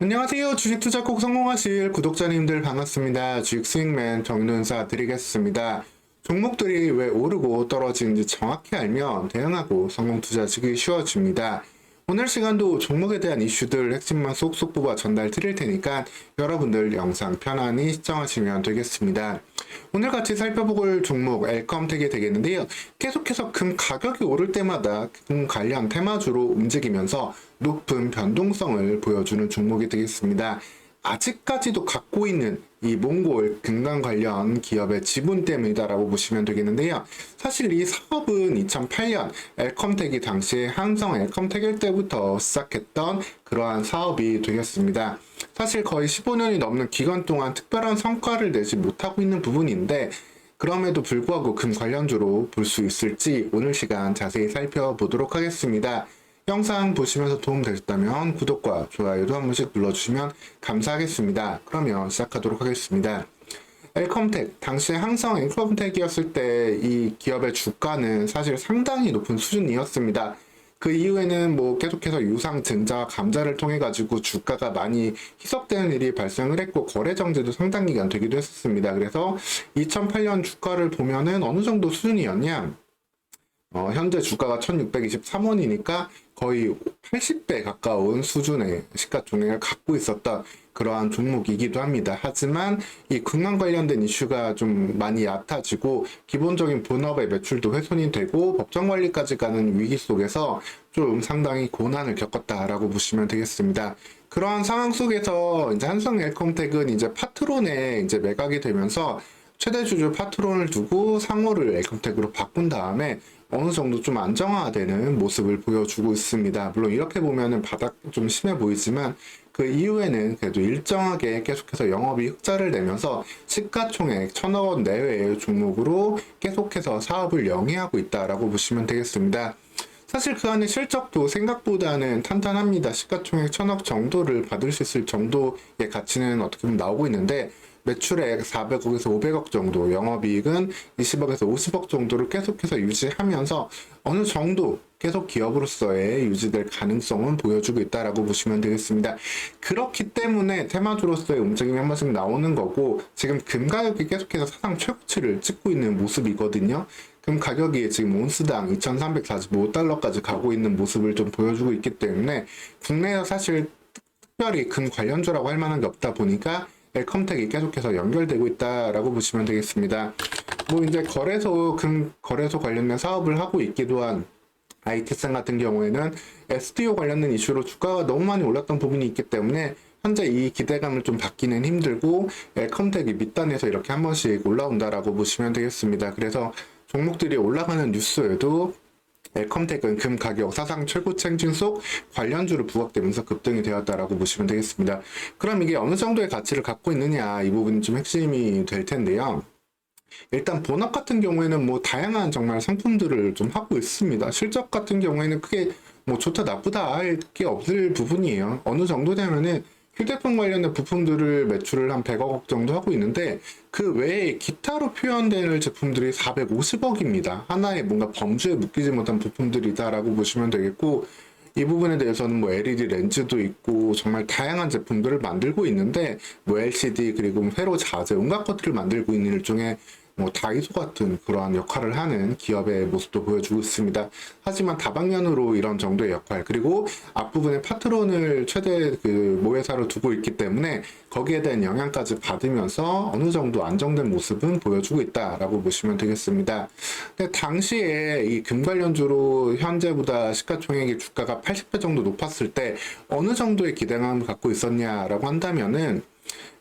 안녕하세요. 주식 투자 꼭 성공하실 구독자님들 반갑습니다. 주식 수익맨 정윤사 드리겠습니다. 종목들이 왜 오르고 떨어지는지 정확히 알면 대응하고 성공 투자하기 쉬워집니다. 오늘 시간도 종목에 대한 이슈들 핵심만 쏙쏙 뽑아 전달 드릴 테니까 여러분들 영상 편안히 시청하시면 되겠습니다. 오늘 같이 살펴볼 종목 엘컴텍이 되겠는데요. 계속해서 금 가격이 오를 때마다 금 관련 테마주로 움직이면서 높은 변동성을 보여주는 종목이 되겠습니다. 아직까지도 갖고 있는 이 몽골 금강 관련 기업의 지분 때문이다라고 보시면 되겠는데요. 사실 이 사업은 2008년 엘컴텍이 당시에 한성 엘컴텍일 때부터 시작했던 그러한 사업이 되겠습니다. 사실 거의 15년이 넘는 기간 동안 특별한 성과를 내지 못하고 있는 부분인데 그럼에도 불구하고 금 관련주로 볼 수 있을지 오늘 시간 자세히 살펴보도록 하겠습니다. 영상 보시면서 도움 되셨다면 구독과 좋아요도 한 번씩 눌러주시면 감사하겠습니다. 그러면 시작하도록 하겠습니다. 엘컴텍, 당시에 항상 엘컴텍이었을 때 이 기업의 주가는 사실 상당히 높은 수준이었습니다. 그 이후에는 뭐 계속해서 유상 증자 감자를 통해 가지고 주가가 많이 희석되는 일이 발생을 했고 거래 정지도 상당 기간 되기도 했었습니다. 그래서 2008년 주가를 보면은 어느 정도 수준이었냐? 현재 주가가 1623원이니까 거의 80배 가까운 수준의 시가총액을 갖고 있었던 그러한 종목이기도 합니다. 하지만 이 금강 관련된 이슈가 좀 많이 얕아지고 기본적인 본업의 매출도 훼손이 되고 법정 관리까지 가는 위기 속에서 좀 상당히 고난을 겪었다라고 보시면 되겠습니다. 그러한 상황 속에서 이제 한성 엘컴텍은 이제 파트론에 이제 매각이 되면서 최대 주주 파트론을 두고 상호를 엘컴텍으로 바꾼 다음에 어느 정도 좀 안정화되는 모습을 보여주고 있습니다. 물론 이렇게 보면은 바닥 좀 심해 보이지만 그 이후에는 그래도 일정하게 계속해서 영업이 흑자를 내면서 시가총액 1000억 원 내외의 종목으로 계속해서 사업을 영위하고 있다라고 보시면 되겠습니다. 사실 그 안에 실적도 생각보다는 탄탄합니다. 시가총액 1000억 정도를 받을 수 있을 정도의 가치는 어떻게 보면 나오고 있는데 매출액 400억에서 500억 정도, 영업이익은 20억에서 50억 정도를 계속해서 유지하면서 어느 정도 계속 기업으로서의 유지될 가능성은 보여주고 있다라고 보시면 되겠습니다. 그렇기 때문에 테마주로서의 움직임이 한 번씩 나오는 거고 지금 금 가격이 계속해서 사상 최고치를 찍고 있는 모습이거든요. 금 가격이 지금 온스당 2345달러까지 가고 있는 모습을 좀 보여주고 있기 때문에 국내에서 사실 특별히 금 관련주라고 할 만한 게 없다 보니까 엘컴텍이 계속해서 연결되고 있다라고 보시면 되겠습니다. 뭐 이제 금 거래소 관련된 사업을 하고 있기도 한 IT센 같은 경우에는 STO 관련된 이슈로 주가가 너무 많이 올랐던 부분이 있기 때문에 현재 이 기대감을 좀 받기는 힘들고 엘컴텍이 밑단에서 이렇게 한 번씩 올라온다라고 보시면 되겠습니다. 그래서 종목들이 올라가는 뉴스에도 엘컴텍은 금 가격 사상 최고치 행진 속 관련주로 부각되면서 급등이 되었다라고 보시면 되겠습니다. 그럼 이게 어느 정도의 가치를 갖고 있느냐 이 부분이 좀 핵심이 될 텐데요. 일단 본업 같은 경우에는 뭐 다양한 정말 상품들을 좀 하고 있습니다. 실적 같은 경우에는 크게 뭐 좋다 나쁘다 할 게 없을 부분이에요. 어느 정도 되면은 휴대폰 관련된 부품들을 매출을 한 100억 정도 하고 있는데 그 외에 기타로 표현되는 제품들이 450억입니다. 하나의 뭔가 범주에 묶이지 못한 부품들이다라고 보시면 되겠고 이 부분에 대해서는 뭐 LED 렌즈도 있고 정말 다양한 제품들을 만들고 있는데 뭐 LCD 그리고 회로 자재 온갖 것들을 만들고 있는 일종의 뭐 다이소 같은 그러한 역할을 하는 기업의 모습도 보여주고 있습니다. 하지만 다방면으로 이런 정도의 역할 그리고 앞부분에 파트론을 최대 그 모회사로 두고 있기 때문에 거기에 대한 영향까지 받으면서 어느 정도 안정된 모습은 보여주고 있다라고 보시면 되겠습니다. 근데 당시에 이 금 관련주로 현재보다 시가총액의 주가가 80배 정도 높았을 때 어느 정도의 기대감을 갖고 있었냐라고 한다면은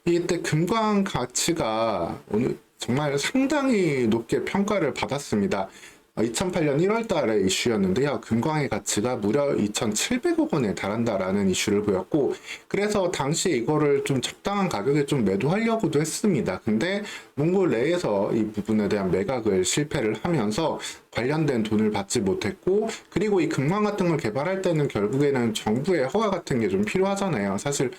이때 금광 가치가 오늘 정말 상당히 높게 평가를 받았습니다. 2008년 1월 달에 이슈였는데요. 금광의 가치가 무려 2,700억 원에 달한다라는 이슈를 보였고 그래서 당시에 이거를 좀 적당한 가격에 좀 매도하려고도 했습니다. 근데 몽골 내에서 이 부분에 대한 매각을 실패를 하면서 관련된 돈을 받지 못했고 그리고 이 금광 같은 걸 개발할 때는 결국에는 정부의 허가 같은 게 좀 필요하잖아요. 사실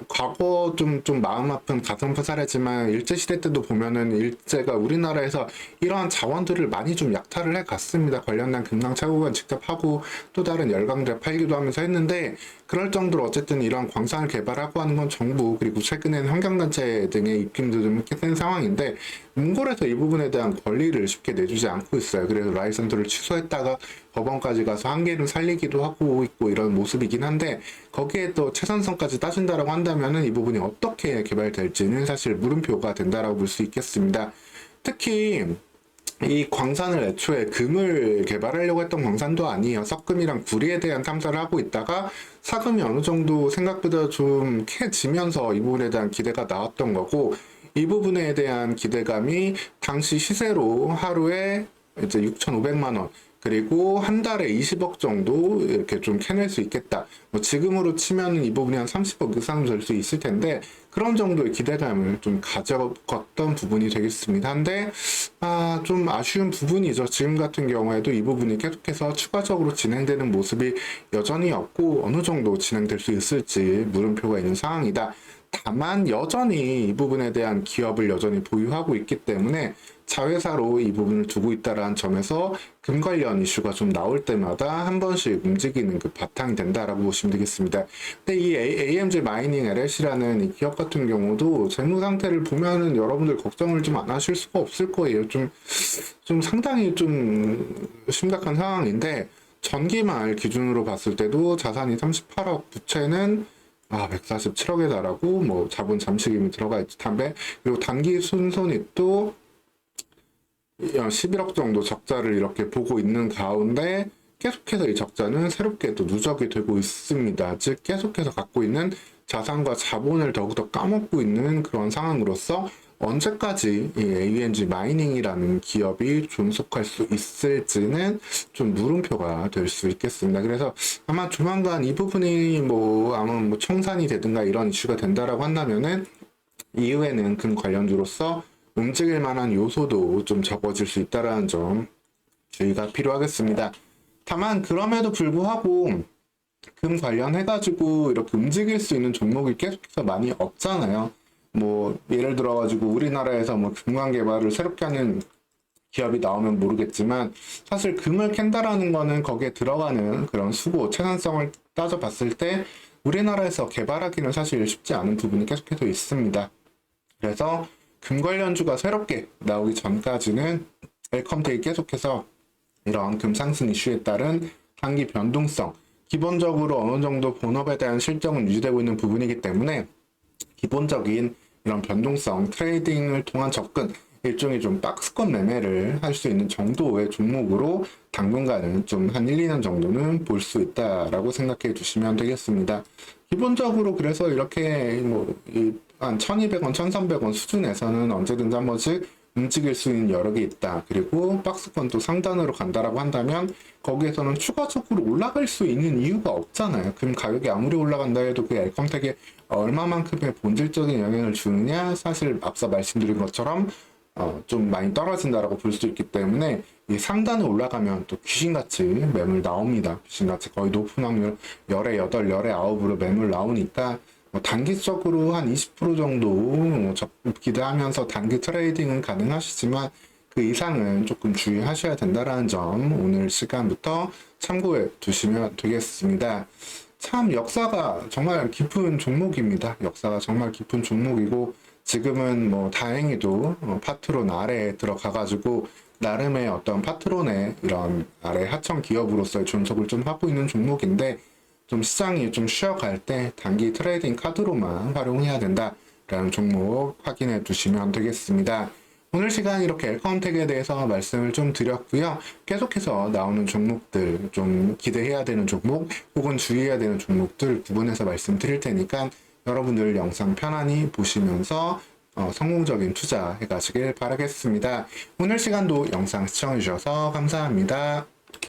과거 좀 마음 아픈 가슴 사례지만 일제시대 때도 보면은 일제가 우리나라에서 이러한 자원들을 많이 좀 약탈을 해 갔습니다. 관련된 금강 채굴관 직접 하고 또 다른 열강들 팔기도 하면서 했는데 그럴 정도로 어쨌든 이런 광산을 개발하고 하는 건 정부 그리고 최근에는 환경단체 등의 입김도 좀 이렇게 센 상황인데 몽골에서 이 부분에 대한 권리를 쉽게 내주지 않고 있어요. 그래서 라이선스를 취소했다가 법원까지 가서 한계를 살리기도 하고 있고 이런 모습이긴 한데 거기에 또 최선성까지 따진다라고 한다면은 이 부분이 어떻게 개발될지는 사실 물음표가 된다라고 볼 수 있겠습니다. 특히 이 광산을 애초에 금을 개발하려고 했던 광산도 아니에요. 석금이랑 구리에 대한 탐사를 하고 있다가 사금이 어느 정도 생각보다 좀 캐지면서 이 부분에 대한 기대가 나왔던 거고 이 부분에 대한 기대감이 당시 시세로 하루에 이제 6,500만 원 그리고 한 달에 20억 정도 이렇게 좀 캐낼 수 있겠다. 뭐 지금으로 치면 이 부분이 한 30억 이상 될 수 있을 텐데 그런 정도의 기대감을 좀 가져갔던 부분이 되겠습니다. 한데 좀 아쉬운 부분이죠. 지금 같은 경우에도 이 부분이 계속해서 추가적으로 진행되는 모습이 여전히 없고 어느 정도 진행될 수 있을지 물음표가 있는 상황이다. 다만 여전히 이 부분에 대한 기업을 여전히 보유하고 있기 때문에 자회사로 이 부분을 두고 있다라는 점에서 금 관련 이슈가 좀 나올 때마다 한 번씩 움직이는 그 바탕이 된다라고 보시면 되겠습니다. 근데 이 AMG 마이닝 LLC라는 이 기업 같은 경우도 재무 상태를 보면은 여러분들 걱정을 좀 안 하실 수가 없을 거예요. 좀 상당히 좀 심각한 상황인데 전기말 기준으로 봤을 때도 자산이 38억, 부채는 147억에 달하고 뭐 자본 잠식임이 들어가 있지. 그리고 단기 순손익도 11억 정도 적자를 이렇게 보고 있는 가운데 계속해서 이 적자는 새롭게 또 누적이 되고 있습니다. 즉 계속해서 갖고 있는 자산과 자본을 더욱더 까먹고 있는 그런 상황으로서 언제까지 이 AMG 마이닝이라는 기업이 존속할 수 있을지는 좀 물음표가 될 수 있겠습니다. 그래서 아마 조만간 이 부분이 아마 청산이 되든가 이런 이슈가 된다라고 한다면은 이후에는 금 관련주로서 움직일 만한 요소도 좀 적어질 수 있다라는 점 주의가 필요하겠습니다. 다만 그럼에도 불구하고 금 관련해가지고 이렇게 움직일 수 있는 종목이 계속해서 많이 없잖아요. 예를 들어가지고 우리나라에서 금광 개발을 새롭게 하는 기업이 나오면 모르겠지만 사실 금을 캔다라는 거는 거기에 들어가는 그런 수고, 생산성을 따져봤을 때 우리나라에서 개발하기는 사실 쉽지 않은 부분이 계속해서 있습니다. 그래서 금 관련주가 새롭게 나오기 전까지는 웰컴텍이 계속해서 이런 금 상승 이슈에 따른 단기 변동성, 기본적으로 어느 정도 본업에 대한 실적은 유지되고 있는 부분이기 때문에 기본적인 이런 변동성, 트레이딩을 통한 접근, 일종의 좀 박스권 매매를 할 수 있는 정도의 종목으로 당분간은 좀 한 1, 2년 정도는 볼 수 있다라고 생각해 주시면 되겠습니다. 기본적으로 그래서 이렇게 한 1,200원, 1,300원 수준에서는 언제든지 한 번씩 움직일 수 있는 여력이 있다. 그리고 박스권도 상단으로 간다라고 한다면 거기에서는 추가적으로 올라갈 수 있는 이유가 없잖아요. 그럼 가격이 아무리 올라간다 해도 그 엘컴텍에 얼마만큼의 본질적인 영향을 주느냐, 사실 앞서 말씀드린 것처럼 좀 많이 떨어진다라고 볼 수 있기 때문에 이 상단에 올라가면 또 귀신같이 매물 나옵니다. 귀신같이 거의 높은 확률 열에 8, 열에 9으로 매물 나오니까 단기적으로 한 20% 정도 기대하면서 단기 트레이딩은 가능하시지만 그 이상은 조금 주의하셔야 된다는 점 오늘 시간부터 참고해 두시면 되겠습니다. 참 역사가 정말 깊은 종목입니다. 역사가 정말 깊은 종목이고 지금은 다행히도 파트론 아래에 들어가가지고 나름의 어떤 파트론의 이런 아래 하청 기업으로서의 존속을 좀 하고 있는 종목인데 좀 시장이 좀 쉬어갈 때 단기 트레이딩 카드로만 활용해야 된다라는 종목 확인해 두시면 되겠습니다. 오늘 시간 이렇게 엘컴텍에 대해서 말씀을 좀 드렸고요. 계속해서 나오는 종목들, 좀 기대해야 되는 종목 혹은 주의해야 되는 종목들 구분해서 말씀드릴 테니까 여러분들 영상 편안히 보시면서 성공적인 투자 해가시길 바라겠습니다. 오늘 시간도 영상 시청해주셔서 감사합니다.